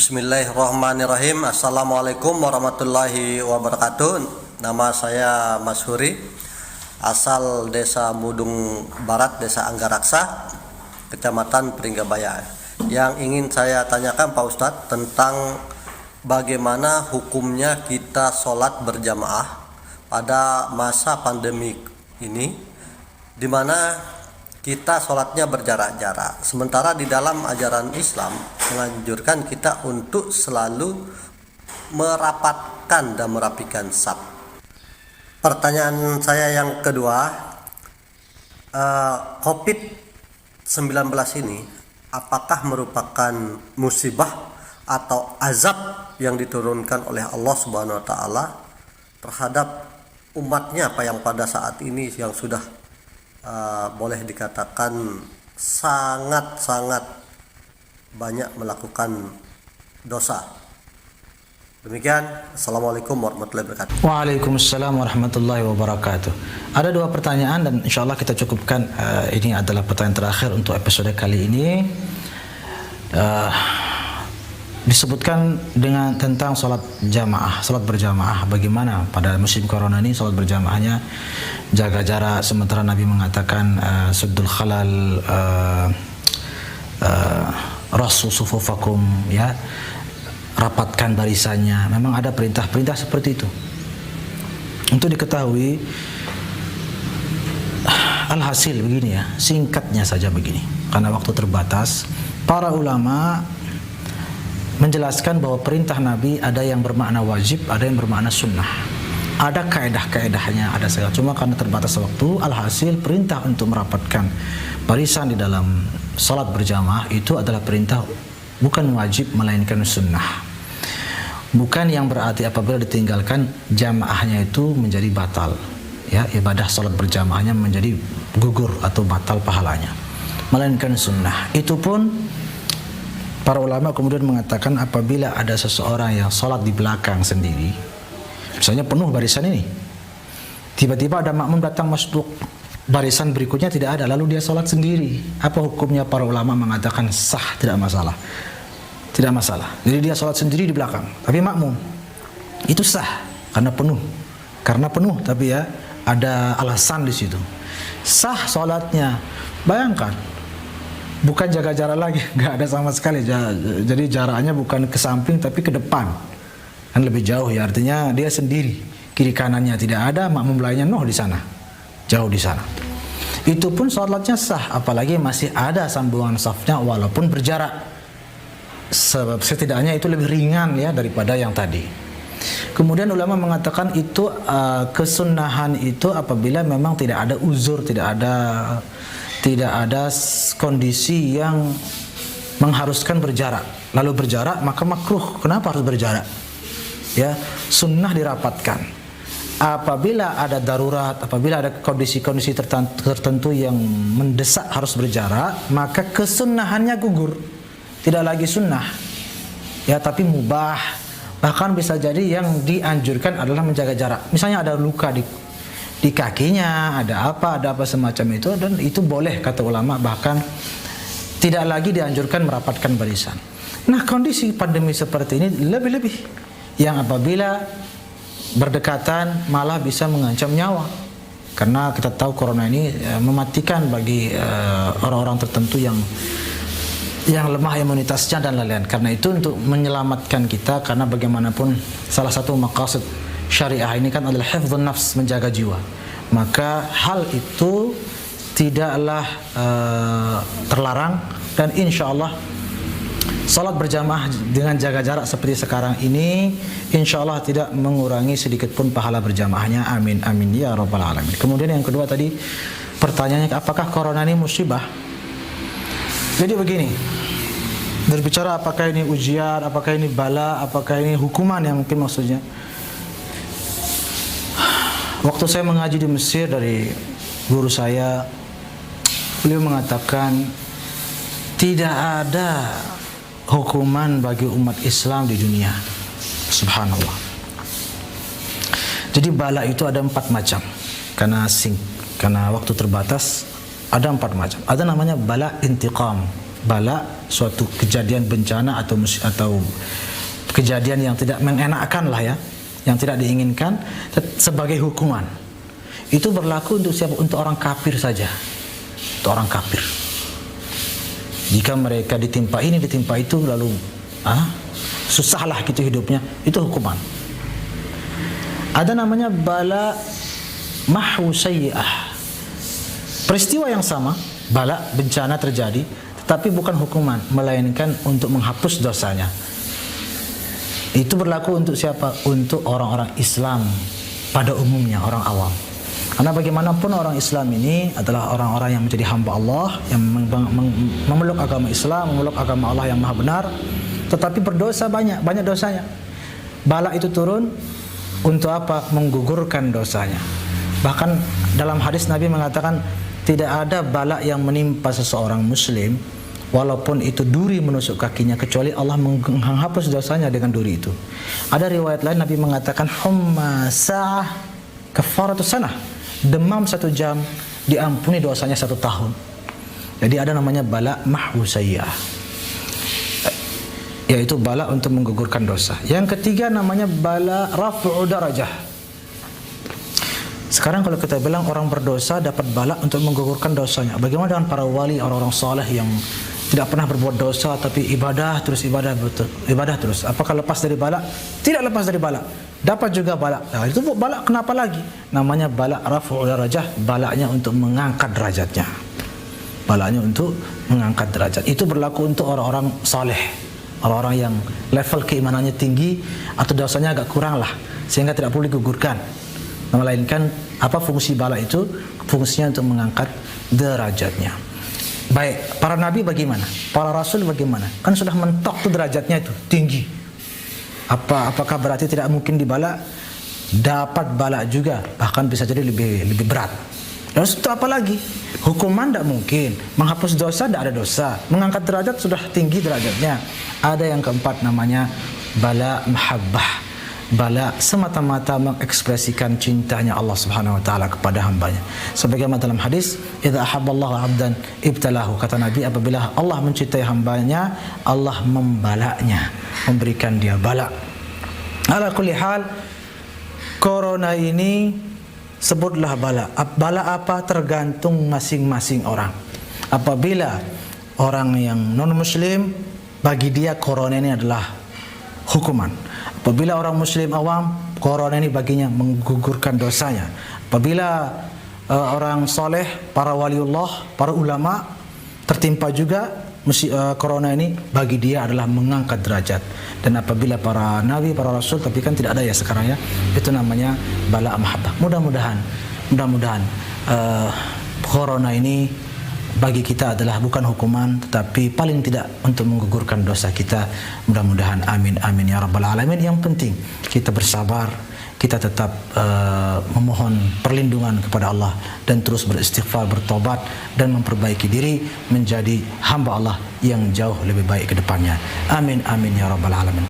Bismillahirrahmanirrahim. Assalamualaikum warahmatullahi wabarakatuh. Nama saya Mas Huri, asal Desa Mudung Barat, Desa Anggaraksa, Kecamatan Pringgabaya. Yang ingin saya tanyakan Pak Ustadz tentang bagaimana hukumnya kita sholat berjamaah pada masa pandemi ini, di mana kita sholatnya berjarak-jarak. Sementara di dalam ajaran Islam menganjurkan kita untuk selalu merapatkan dan merapikan saf. Pertanyaan saya yang kedua, COVID-19 ini apakah merupakan musibah atau azab yang diturunkan oleh Allah Subhanahu wa taala terhadap umatnya apa yang pada saat ini yang sudah boleh dikatakan sangat banyak melakukan dosa. Demikian. Assalamualaikum warahmatullahi wabarakatuh. Waalaikumsalam warahmatullahi wabarakatuh. Ada dua pertanyaan dan insya Allah kita cukupkan. Ini adalah pertanyaan terakhir untuk episode kali ini. Disebutkan dengan tentang sholat jamaah, sholat berjamaah. Bagaimana pada musim corona ini sholat berjamaahnya, jaga jarak, sementara Nabi mengatakan suddul khalal, rasu sufufakum, ya, rapatkan barisannya. Memang ada perintah-perintah seperti itu. Untuk diketahui, alhasil begini ya, singkatnya saja begini, karena waktu terbatas. Para ulama menjelaskan bahwa perintah Nabi ada yang bermakna wajib, ada yang bermakna sunnah. Ada kaedah-kaedahnya, ada segala. Cuma karena terbatas waktu, alhasil perintah untuk merapatkan barisan di dalam salat berjamaah itu adalah perintah, bukan wajib melainkan sunnah. Bukan yang berarti apabila ditinggalkan jamaahnya itu menjadi batal, ya, ibadah salat berjamaahnya menjadi gugur atau batal pahalanya, melainkan sunnah. Itu pun para ulama kemudian mengatakan apabila ada seseorang yang sholat di belakang sendiri, misalnya penuh barisan ini, tiba-tiba ada makmum datang masuk barisan berikutnya tidak ada, lalu dia sholat sendiri, apa hukumnya? Para ulama mengatakan sah, tidak masalah, tidak masalah. Jadi dia sholat sendiri di belakang, tapi makmum, itu sah karena penuh, tapi ya ada alasan di situ, sah sholatnya. Bayangkan, bukan jaga jarak lagi, nggak ada sama sekali. Jadi jaraknya bukan ke samping tapi ke depan, kan lebih jauh ya. Artinya dia sendiri, kiri kanannya tidak ada, makmum lainnya di sana, jauh di sana. Itu pun sholatnya sah, apalagi masih ada sambungan safnya walaupun berjarak. Sebab setidaknya itu lebih ringan ya daripada yang tadi. Kemudian ulama mengatakan itu kesunahan itu apabila memang tidak ada uzur, tidak ada kondisi yang mengharuskan berjarak. Lalu berjarak maka makruh. Kenapa harus berjarak? Ya, sunnah dirapatkan. Apabila ada darurat, apabila ada kondisi-kondisi tertentu yang mendesak harus berjarak, maka kesunnahannya gugur. Tidak lagi sunnah, ya, tapi mubah. Bahkan bisa jadi yang dianjurkan adalah menjaga jarak. Misalnya ada luka di kakinya, ada apa semacam itu, dan itu boleh kata ulama, bahkan tidak lagi dianjurkan merapatkan barisan. Nah, kondisi pandemi seperti ini lebih-lebih, yang apabila berdekatan malah bisa mengancam nyawa, karena kita tahu corona ini mematikan bagi orang-orang tertentu yang lemah imunitasnya dan lain-lain. Karena itu untuk menyelamatkan kita, karena bagaimanapun salah satu maqasid syariah ini kan adalah hifdzun nafs, menjaga jiwa. Maka hal itu tidaklah terlarang, dan insya Allah salat berjamaah dengan jaga jarak seperti sekarang ini insya Allah tidak mengurangi sedikit pun pahala berjamaahnya. Amin amin ya rabbal alamin. Kemudian yang kedua tadi pertanyaannya, apakah corona ini musibah? Jadi begini, berbicara apakah ini ujian, apakah ini bala, apakah ini hukuman yang mungkin maksudnya. Waktu saya mengaji di Mesir, dari guru saya, beliau mengatakan tidak ada hukuman bagi umat Islam di dunia. Subhanallah. Jadi bala itu ada 4 macam. Karena waktu terbatas, ada 4 macam. Ada namanya bala intiqam, bala, suatu kejadian bencana atau kejadian yang tidak mengenakkan lah ya, yang tidak diinginkan sebagai hukuman. Itu berlaku untuk siapa? Untuk orang kafir saja. Untuk orang kafir. Jika mereka ditimpa ini, ditimpa itu, lalu susahlah gitu hidupnya, itu hukuman. Ada namanya bala mahwu sayyi'ah. Peristiwa yang sama, bala, bencana terjadi, tetapi bukan hukuman, melainkan untuk menghapus dosanya. Itu berlaku untuk siapa? Untuk orang-orang Islam pada umumnya, orang awam. Karena bagaimanapun orang Islam ini adalah orang-orang yang menjadi hamba Allah, yang memeluk agama Islam, memeluk agama Allah yang maha benar, tetapi berdosa banyak dosanya. Bala itu turun untuk apa? Menggugurkan dosanya. Bahkan dalam hadis Nabi mengatakan tidak ada bala yang menimpa seseorang muslim walaupun itu duri menusuk kakinya, kecuali Allah menghapus dosanya dengan duri itu. Ada riwayat lain Nabi mengatakan humma sa'ah kafaratus sanah. Demam 1 jam diampuni dosanya 1 tahun. Jadi ada namanya bala mahwu sayyi'ah, yaitu bala untuk menggugurkan dosa. Yang ketiga namanya bala raf'u darajah. Sekarang kalau kita bilang orang berdosa dapat bala untuk menggugurkan dosanya, bagaimana dengan para wali, orang-orang saleh yang tidak pernah berbuat dosa tapi ibadah terus. Apakah lepas dari bala? Tidak lepas dari bala. Dapat juga bala. Nah, itu bala kenapa lagi? Namanya bala raf'u darajah, balanya untuk mengangkat derajatnya. Balanya untuk mengangkat derajat. Itu berlaku untuk orang-orang saleh, orang-orang yang level keimanannya tinggi atau dosanya agak kurang lah, sehingga tidak perlu digugurkan. Melainkan apa fungsi bala itu? Fungsinya untuk mengangkat derajatnya. Baik, para nabi bagaimana? Para rasul bagaimana? Kan sudah mentok tuh derajatnya itu tinggi. Apakah berarti tidak mungkin dibala? Dapat bala juga, bahkan bisa jadi lebih berat. Lalu itu apa lagi? Hukuman tidak mungkin, menghapus dosa tidak ada dosa, mengangkat derajat sudah tinggi derajatnya. Ada yang keempat namanya bala mahabbah. Bala semata-mata mengekspresikan cintanya Allah Subhanahu wa taala kepada hambanya. Sebagaimana dalam hadis, "Idza ahabballahu 'abdan ibtalahu." Kata Nabi, apabila Allah mencintai hambanya, Allah membalanya, memberikan dia bala. Ala kulli hal, corona ini sebutlah bala. Bala apa? Tergantung masing-masing orang. Apabila orang yang non-muslim, bagi dia corona ini adalah hukuman. Apabila orang muslim awam, corona ini baginya menggugurkan dosanya. Apabila orang soleh, para waliullah, para ulama tertimpa juga corona ini, bagi dia adalah mengangkat derajat. Dan apabila para nabi, para rasul, tapi kan tidak ada ya sekarang ya, itu namanya bala mahabbah. Mudah-mudahan corona ini bagi kita adalah bukan hukuman, tetapi paling tidak untuk menggugurkan dosa kita. Mudah-mudahan, amin amin ya rabbal alamin. Yang penting kita bersabar, kita tetap memohon perlindungan kepada Allah dan terus beristighfar, bertobat dan memperbaiki diri menjadi hamba Allah yang jauh lebih baik ke depannya. Amin amin ya rabbal alamin.